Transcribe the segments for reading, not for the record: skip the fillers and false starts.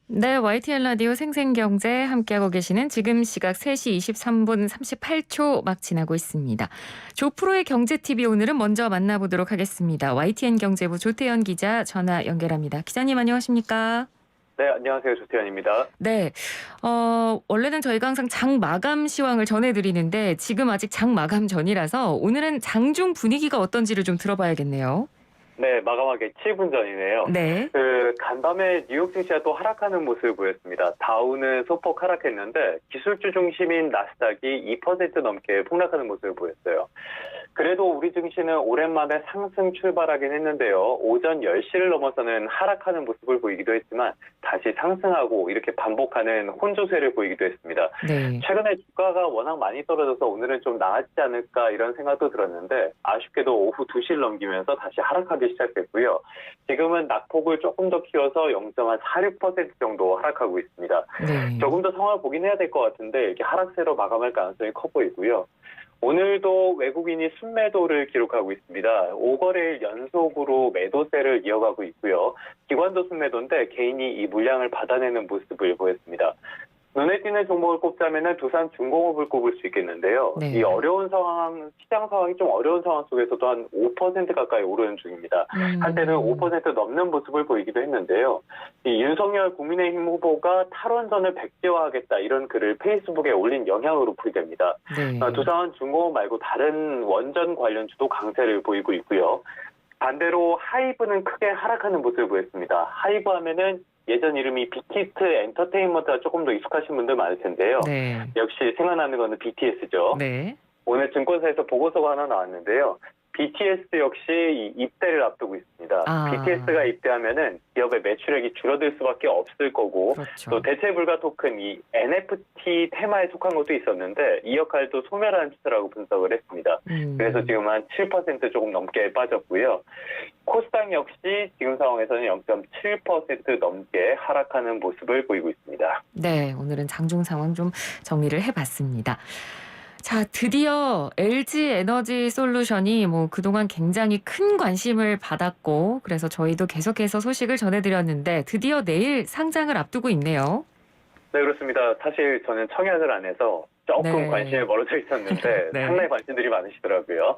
네, YTN 라디오 생생경제 함께하고 계시는 지금 시각 3시 23분 38초 막 지나고 있습니다. 조프로의 경제TV 오늘은 먼저 만나보도록 하겠습니다. YTN 경제부 조태현 기자 전화 연결합니다. 기자님 안녕하십니까? 네, 안녕하세요. 조태현입니다. 네, 원래는 저희가 항상 장 마감 시황을 전해드리는데 지금 아직 장 마감 전이라서 오늘은 장중 분위기가 어떤지를 좀 들어봐야겠네요. 네, 마감하기 7분 전이네요. 네. 간밤에 뉴욕 증시가 또 하락하는 모습을 보였습니다. 다우는 소폭 하락했는데 기술주 중심인 나스닥이 2% 넘게 폭락하는 모습을 보였어요. 그래도 우리 증시는 오랜만에 상승 출발하긴 했는데요. 오전 10시를 넘어서는 하락하는 모습을 보이기도 했지만 다시 상승하고 이렇게 반복하는 혼조세를 보이기도 했습니다. 네. 최근에 주가가 워낙 많이 떨어져서 오늘은 좀 나아지지 않을까 이런 생각도 들었는데 아쉽게도 오후 2시를 넘기면서 다시 하락하기 시작했고요. 지금은 낙폭을 조금 더 키워서 0.46% 정도 하락하고 있습니다. 네. 조금 더 상황을 보긴 해야 될 것 같은데 이렇게 하락세로 마감할 가능성이 커 보이고요. 오늘도 외국인이 순매도를 기록하고 있습니다. 5거래일 연속으로 매도세를 이어가고 있고요. 기관도 순매도인데 개인이 이 물량을 받아내는 모습을 보였습니다. 눈에 띄는 종목을 꼽자면 두산중공업을 꼽을 수 있겠는데요. 네. 이 어려운 상황, 시장 상황이 좀 어려운 상황 속에서도 한 5% 가까이 오르는 중입니다. 한때는 5% 넘는 모습을 보이기도 했는데요. 이 윤석열 국민의힘 후보가 탈원전을 백지화하겠다 이런 글을 페이스북에 올린 영향으로 풀이됩니다. 네. 두산중공업 말고 다른 원전 관련주도 강세를 보이고 있고요. 반대로 하이브는 크게 하락하는 모습을 보였습니다. 하이브 하면은 예전 이름이 빅히트 엔터테인먼트가 조금 더 익숙하신 분들 많을 텐데요. 네. 역시 생각나는 거는 BTS죠. 네. 오늘 증권사에서 보고서가 하나 나왔는데요. BTS 역시 입대를 앞두고 있습니다. 아. BTS가 입대하면은 기업의 매출액이 줄어들 수밖에 없을 거고 그렇죠. 또 대체 불가 토큰 이 NFT 테마에 속한 것도 있었는데 이 역할도 소멸하는 추세라고 분석을 했습니다. 그래서 지금 한 7% 조금 넘게 빠졌고요. 코스닥 역시 지금 상황에서는 0.7% 넘게 하락하는 모습을 보이고 있습니다. 네, 오늘은 장중 상황 좀 정리를 해봤습니다. 자, 드디어 LG 에너지 솔루션이 그동안 굉장히 큰 관심을 받았고 그래서 저희도 계속해서 소식을 전해드렸는데 드디어 내일 상장을 앞두고 있네요. 네, 그렇습니다. 사실 저는 청약을 안 해서 조금 네. 관심이 멀어져 있었는데 네. 상당히 관심들이 많으시더라고요.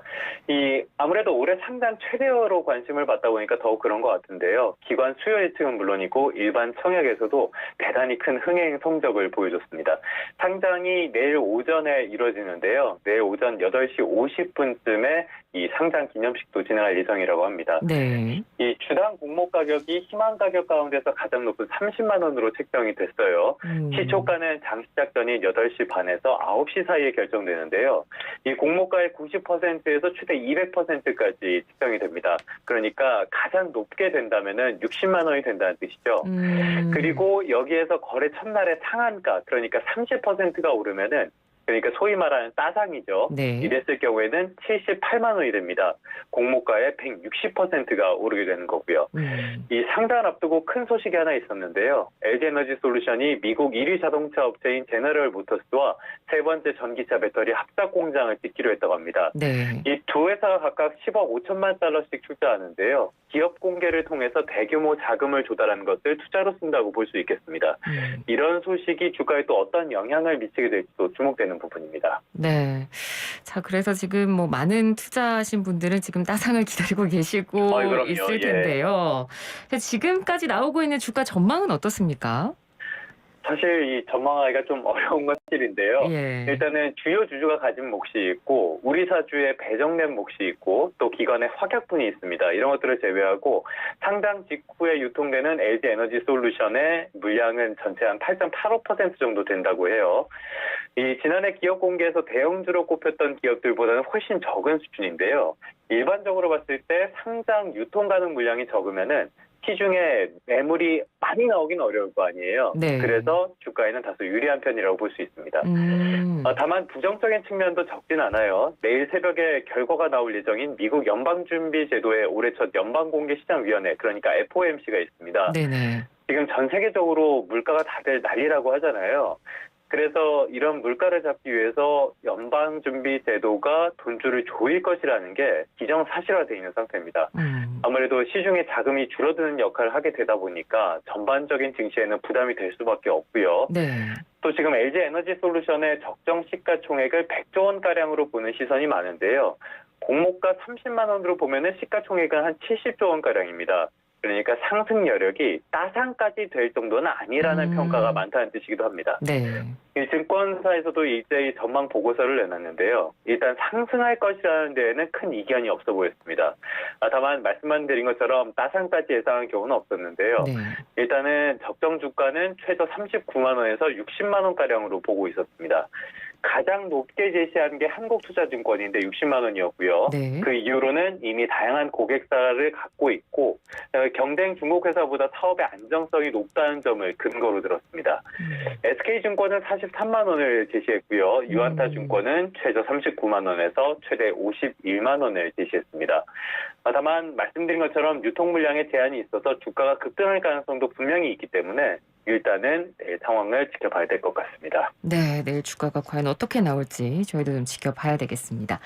아무래도 올해 상장 최대어로 관심을 받다 보니까 더욱 그런 것 같은데요. 기관 수요 예측은 물론이고 일반 청약에서도 대단히 큰 흥행 성적을 보여줬습니다. 상장이 내일 오전에 이루어지는데요. 내일 오전 8시 50분쯤에 이 상장 기념식도 진행할 예정이라고 합니다. 네. 이 주당 공모 가격이 희망 가격 가운데서 가장 높은 30만 원으로 책정이 됐어요. 시초가는 장 시작 전인 8시 반에서 9시 사이에 결정되는데요. 이 공모가의 90%에서 최대 200%까지 책정이 됩니다. 그러니까 가장 높게 된다면은 60만 원이 된다는 뜻이죠. 그리고 여기에서 거래 첫날의 상한가, 그러니까 30%가 오르면은 그러니까 소위 말하는 따상이죠. 네. 이랬을 경우에는 78만 원이 됩니다. 공모가의 160%가 오르게 되는 거고요. 이 상장을 앞두고 큰 소식이 하나 있었는데요. LG에너지 솔루션이 미국 1위 자동차 업체인 제너럴 모터스와 세 번째 전기차 배터리 합작 공장을 짓기로 했다고 합니다. 네. 이 두 회사가 각각 10억 5천만 달러씩 투자하는데요. 기업 공개를 통해서 대규모 자금을 조달한 것을 투자로 쓴다고 볼 수 있겠습니다. 이런 소식이 주가에 또 어떤 영향을 미치게 될지도 주목되는 부분입니다. 네. 자, 그래서 지금 많은 투자하신 분들은 지금 따상을 기다리고 계시고 그럼요. 있을 예. 텐데요. 지금까지 나오고 있는 주가 전망은 어떻습니까? 사실 이 전망하기가 좀 어려운 건 사실인데요. 예. 일단은 주요 주주가 가진 몫이 있고 우리 사주에 배정된 몫이 있고 또 기관의 확약분이 있습니다. 이런 것들을 제외하고 상장 직후에 유통되는 LG 에너지 솔루션의 물량은 전체 한 8.85% 정도 된다고 해요. 이 지난해 기업 공개에서 대형주로 꼽혔던 기업들보다는 훨씬 적은 수준인데요. 일반적으로 봤을 때 상장 유통 가능 물량이 적으면은 시중에 매물이 많이 나오긴 어려울 거 아니에요. 네. 그래서 주가에는 다소 유리한 편이라고 볼 수 있습니다. 다만 부정적인 측면도 적진 않아요. 내일 새벽에 결과가 나올 예정인 미국 연방준비제도의 올해 첫 연방공개시장위원회, 그러니까 FOMC가 있습니다. 네네. 지금 전 세계적으로 물가가 다들 난리라고 하잖아요. 그래서 이런 물가를 잡기 위해서 연방준비제도가 돈줄을 조일 것이라는 게 기정사실화되어 있는 상태입니다. 아무래도 시중에 자금이 줄어드는 역할을 하게 되다 보니까 전반적인 증시에는 부담이 될 수밖에 없고요. 네. 또 지금 LG 에너지 솔루션의 적정 시가총액을 100조 원가량으로 보는 시선이 많은데요. 공모가 30만 원으로 보면은 시가총액은 한 70조 원가량입니다. 그러니까 상승 여력이 따상까지 될 정도는 아니라는 평가가 많다는 뜻이기도 합니다. 네. 이 증권사에서도 일제히 전망 보고서를 내놨는데요. 일단 상승할 것이라는 데에는 큰 이견이 없어 보였습니다. 다만 말씀만 드린 것처럼 따상까지 예상한 경우는 없었는데요. 네. 일단은 적정 주가는 최저 39만 원에서 60만 원가량으로 보고 있었습니다. 가장 높게 제시한 게 한국투자증권인데 60만 원이었고요. 네. 그 이후로는 이미 다양한 고객사를 갖고 있고 경쟁 중국 회사보다 사업의 안정성이 높다는 점을 근거로 들었습니다. SK증권은 43만 원을 제시했고요. 유안타증권은 최저 39만 원에서 최대 51만 원을 제시했습니다. 다만 말씀드린 것처럼 유통 물량에 제한이 있어서 주가가 급등할 가능성도 분명히 있기 때문에 일단은 내일 상황을 지켜봐야 될 것 같습니다. 네, 내일 주가가 과연 어떻게 나올지 저희도 좀 지켜봐야 되겠습니다.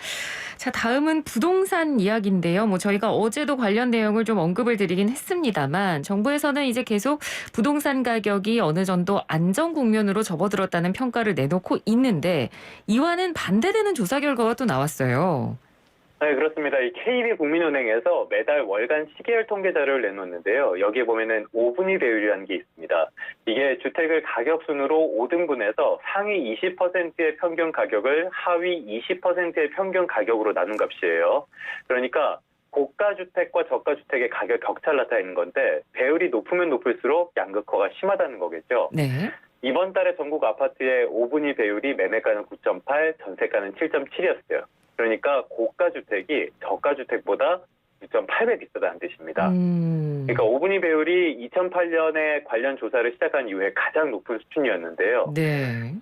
자, 다음은 부동산 이야기인데요. 저희가 어제도 관련 내용을 좀 언급을 드리긴 했습니다만 정부에서는 이제 계속 부동산 가격이 어느 정도 안정 국면으로 접어들었다는 평가를 내놓고 있는데 이와는 반대되는 조사 결과가 또 나왔어요. 네, 그렇습니다. 이 KB국민은행에서 매달 월간 시계열 통계 자료를 내놓는데요. 여기에 보면은 5분위 배율이라는 게 있습니다. 이게 주택을 가격 순으로 5등분해서 상위 20%의 평균 가격을 하위 20%의 평균 가격으로 나눈 값이에요. 그러니까 고가주택과 저가주택의 가격 격차를 나타내는 건데 배율이 높으면 높을수록 양극화가 심하다는 거겠죠. 네. 이번 달에 전국 아파트의 5분위 배율이 매매가는 9.8, 전세가는 7.7이었어요. 그러니까 고가주택이 저가주택보다 2.8배 비싸다는 뜻입니다. 그러니까 5분위 배율이 2008년에 관련 조사를 시작한 이후에 가장 높은 수준이었는데요. 네.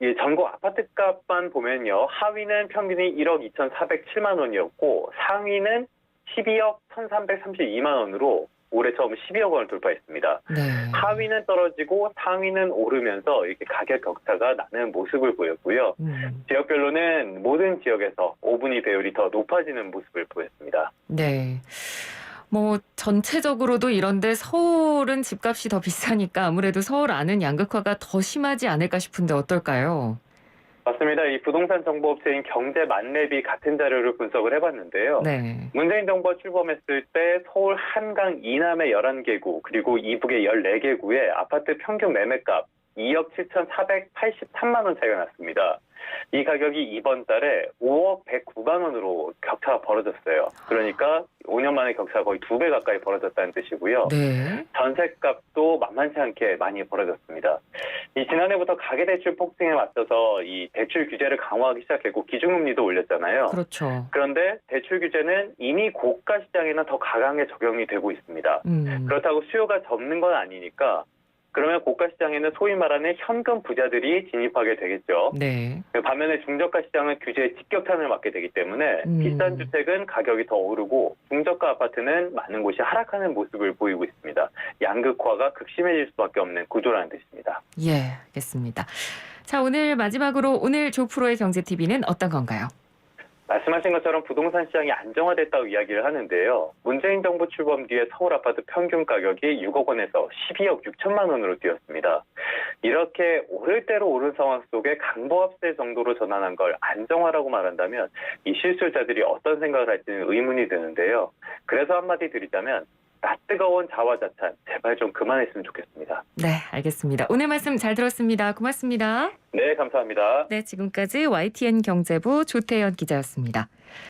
이 전국 아파트 값만 보면요. 하위는 평균이 1억 2,407만 원이었고 상위는 12억 1,332만 원으로 올해 처음 12억 원을 돌파했습니다. 네. 하위는 떨어지고 상위는 오르면서 이렇게 가격 격차가 나는 모습을 보였고요. 지역별로는 모든 지역에서 5분위 배율이 더 높아지는 모습을 보였습니다. 네. 전체적으로도 이런데 서울은 집값이 더 비싸니까 아무래도 서울 안은 양극화가 더 심하지 않을까 싶은데 어떨까요? 맞습니다. 이 부동산 정보업체인 경제만렙이 같은 자료를 분석을 해봤는데요. 네. 문재인 정부가 출범했을 때 서울 한강 이남의 11개구 그리고 이북의 14개구의 아파트 평균 매매값 2억 7,483만 원 차이가 났습니다. 이 가격이 이번 달에 5억 109만 원으로 격차가 벌어졌어요. 그러니까 5년 만에 격차가 거의 2배 가까이 벌어졌다는 뜻이고요. 네. 전셋값도 만만치 않게 많이 벌어졌습니다. 이 지난해부터 가계대출 폭등에 맞서서 이 대출 규제를 강화하기 시작했고 기준금리도 올렸잖아요. 그렇죠. 그런데 대출 규제는 이미 고가 시장에는 더 강하게 적용이 되고 있습니다. 그렇다고 수요가 접는 건 아니니까 그러면 고가 시장에는 소위 말하는 현금 부자들이 진입하게 되겠죠. 네. 반면에 중저가 시장은 규제의 직격탄을 맞게 되기 때문에 비싼 주택은 가격이 더 오르고 중저가 아파트는 많은 곳이 하락하는 모습을 보이고 있습니다. 양극화가 극심해질 수밖에 없는 구조라는 뜻입니다. 예, 알겠습니다. 자, 오늘 마지막으로 오늘 조프로의 경제TV는 어떤 건가요? 말씀하신 것처럼 부동산 시장이 안정화됐다고 이야기를 하는데요. 문재인 정부 출범 뒤에 서울 아파트 평균 가격이 6억 원에서 12억 6천만 원으로 뛰었습니다. 이렇게 오를 대로 오른 상황 속에 강보합세 정도로 전환한 걸 안정화라고 말한다면 이 실수요자들이 어떤 생각을 할지는 의문이 드는데요. 그래서 한마디 드리자면 낯 뜨거운 자화자찬 제발 좀 그만했으면 좋겠습니다. 네, 알겠습니다. 오늘 말씀 잘 들었습니다. 고맙습니다. 네, 감사합니다. 네, 지금까지 YTN 경제부 조태현 기자였습니다.